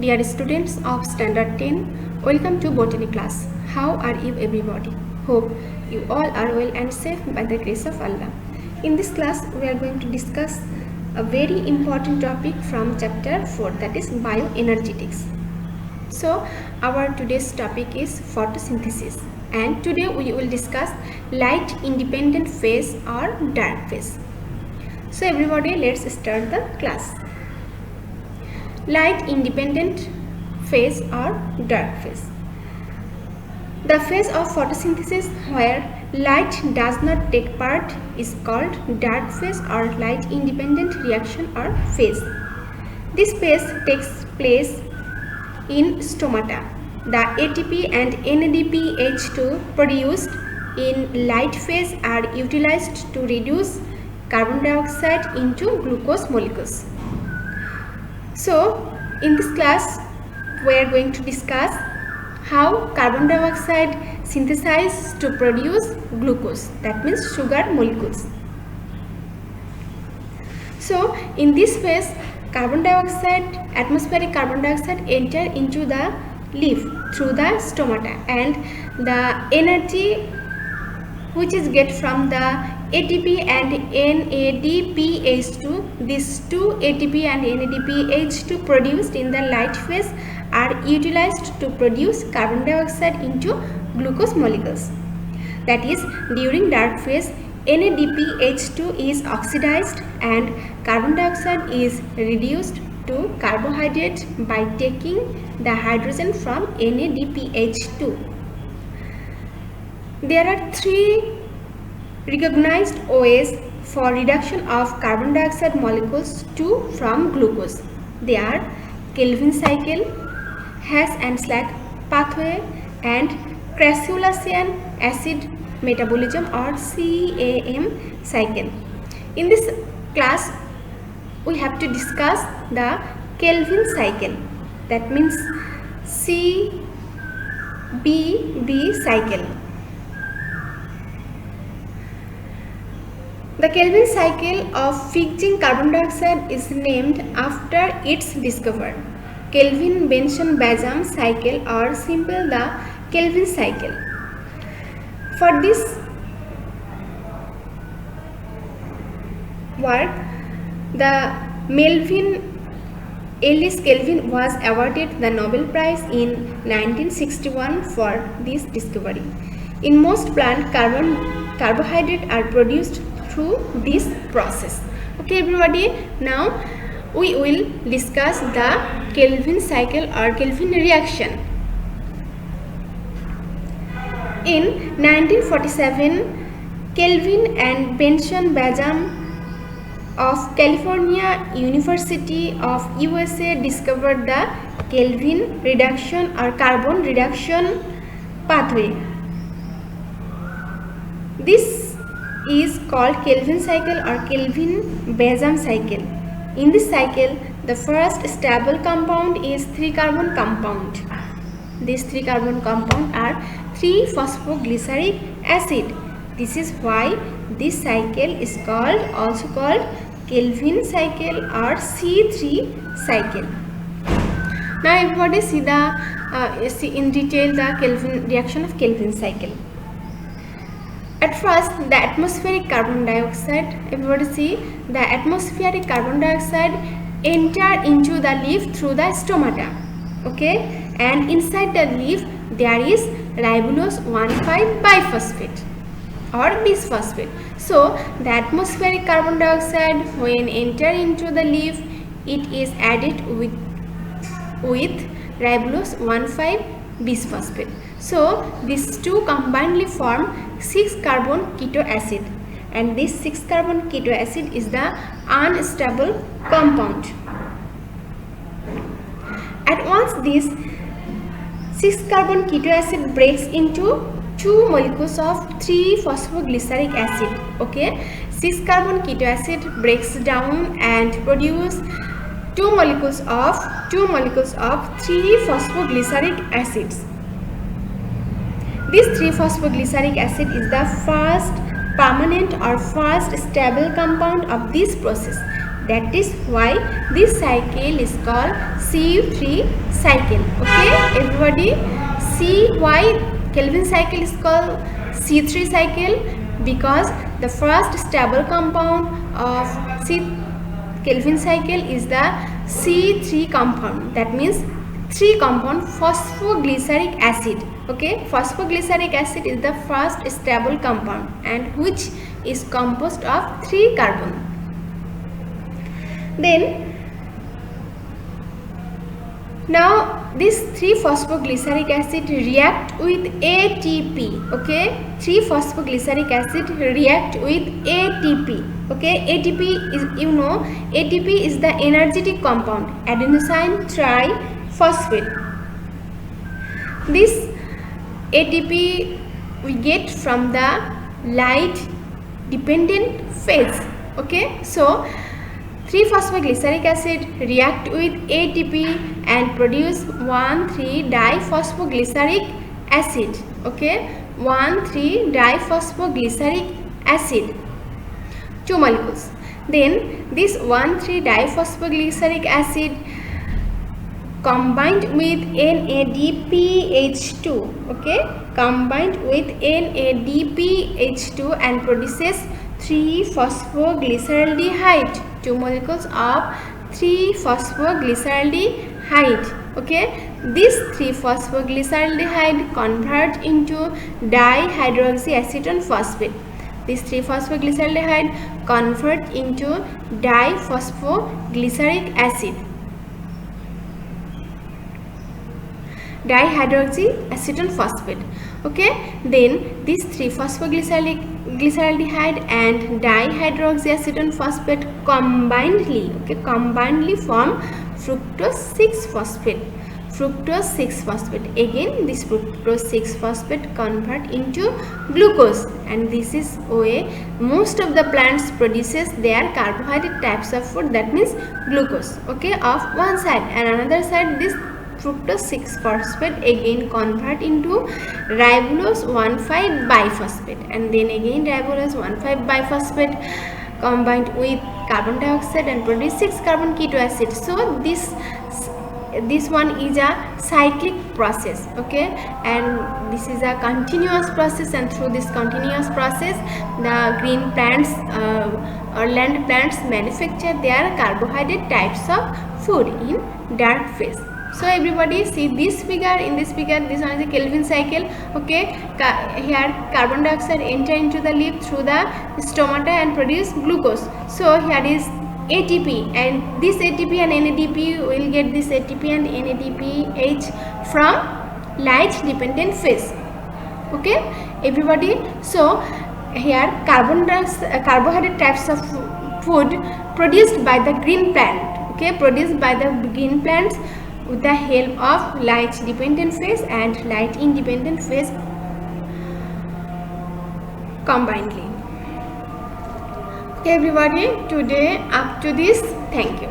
Dear students of Standard 10, welcome to Botany class. How are you everybody? Hope you all are well and safe by the grace of Allah. In this class, we are going to discuss a very important topic from chapter 4, that is bioenergetics. So, our today's topic is photosynthesis, and today we will discuss light independent phase or dark phase. So everybody, let's start the class. Light independent phase or dark phase. The phase of photosynthesis where light does not take part is called dark phase or light independent reaction or phase. This phase takes place in stomata. The ATP and NADPH2 produced in light phase are utilized to reduce carbon dioxide into glucose molecules. So, in this class, we are going to discuss how carbon dioxide synthesizes to produce glucose, that means sugar molecules. So, in this phase, atmospheric carbon dioxide enter into the leaf through the stomata, and the energy which is get from the ATP and NADPH2, these two ATP and NADPH2 produced in the light phase are utilized to produce carbon dioxide into glucose molecules. That is, during dark phase, NADPH2 is oxidized and carbon dioxide is reduced to carbohydrate by taking the hydrogen from NADPH2. There are three recognized ways for reduction of carbon dioxide molecules to from glucose. They are Calvin cycle, Hash and Slack pathway, and Crassulacean acid metabolism or CAM cycle. In this class, we have to discuss the Calvin cycle, that means CBB cycle. The Calvin cycle of fixing carbon dioxide is named after its discoverer, Kelvin-Benson-Bajam cycle, or simple the Calvin cycle. For this work, the Melvin Ellis Kelvin was awarded the Nobel Prize in 1961 for this discovery. In most plants, carbohydrates are produced through this process. Okay everybody, now we will discuss the Calvin cycle or Calvin reaction. In 1947, Kelvin and Benson-Bajam of California University of USA discovered the Kelvin reduction or carbon reduction pathway. This is called Calvin cycle or Kelvin-Bajam cycle. In this cycle, the first stable compound is 3-carbon compound. These 3-carbon compound are 3-phosphoglyceric acid. This is why this cycle is also called Calvin cycle or C3 cycle. Now everybody see in detail the Calvin reaction of Calvin cycle. At first, the atmospheric carbon dioxide, everybody see, the atmospheric carbon dioxide enter into the leaf through the stomata, okay, and inside the leaf there is ribulose 1,5 biphosphate or bisphosphate. So, the atmospheric carbon dioxide when enter into the leaf, it is added with ribulose 1,5 bisphosphate. So, these two combinedly form 6-carbon keto acid, and this 6-carbon keto acid is the unstable compound. At once, this 6-carbon keto acid breaks into 2 molecules of 3-phosphoglyceric acid. Okay, 6-carbon keto acid breaks down and produce 2 molecules of 3-phosphoglyceric acids. This 3-phosphoglyceric acid is the first permanent or first stable compound of this process. That is why this cycle is called C3 cycle. Okay, everybody, see why Calvin cycle is called C3 cycle? Because the first stable compound of Calvin cycle is the C3 compound. That means 3 compound phosphoglyceric acid. Okay, phosphoglyceric acid is the first stable compound and which is composed of 3 carbon. Then now this 3 phosphoglyceric acid react with ATP. Okay, 3 phosphoglyceric acid react with ATP. Okay, ATP is, you know, ATP is the energetic compound, adenosine triphosphate. This ATP we get from the light dependent phase. Okay, so 3 phosphoglyceric acid react with ATP and produce 1,3-diphosphoglyceric acid. Okay, 1,3-diphosphoglyceric acid, 2 molecules. Then this 1,3-diphosphoglyceric acid combined with NADPH2. Okay, combined with NADPH2 and produces 3-phosphoglyceraldehyde, 2 molecules of 3-phosphoglyceraldehyde. Okay, this 3-phosphoglyceraldehyde convert into dihydroxyacetone phosphate. This 3-phosphoglyceraldehyde convert into diphosphoglyceric acid, dihydroxyacetone phosphate. Okay, then this 3-phosphoglyceraldehyde and dihydroxyacetone phosphate combinedly form fructose 6-phosphate. Fructose 6-phosphate. Again, this fructose 6-phosphate convert into glucose, and this is way most of the plants produces their carbohydrate types of food, that means glucose. Okay, of one side, and another side this fructose 6-phosphate again convert into ribulose 1,5-biphosphate, and then again ribulose 1,5-biphosphate combined with carbon dioxide and produce 6-carbon keto acid. So this one is a cyclic process. Okay, and this is a continuous process, and through this continuous process the green plants or land plants manufacture their carbohydrate types of food in dark phase. So everybody see this figure. In this figure, this one is a Calvin cycle. Okay, here carbon dioxide enter into the leaf through the stomata and produce glucose. So here is ATP, and this ATP and NADP will get this ATP and NADPH from light dependent phase. Okay, everybody. So here carbohydrate types of food produced by the green plant. Okay, produced by the green plants with the help of light dependent phase and light independent phase combinedly. Okay everybody, today up to this. Thank you.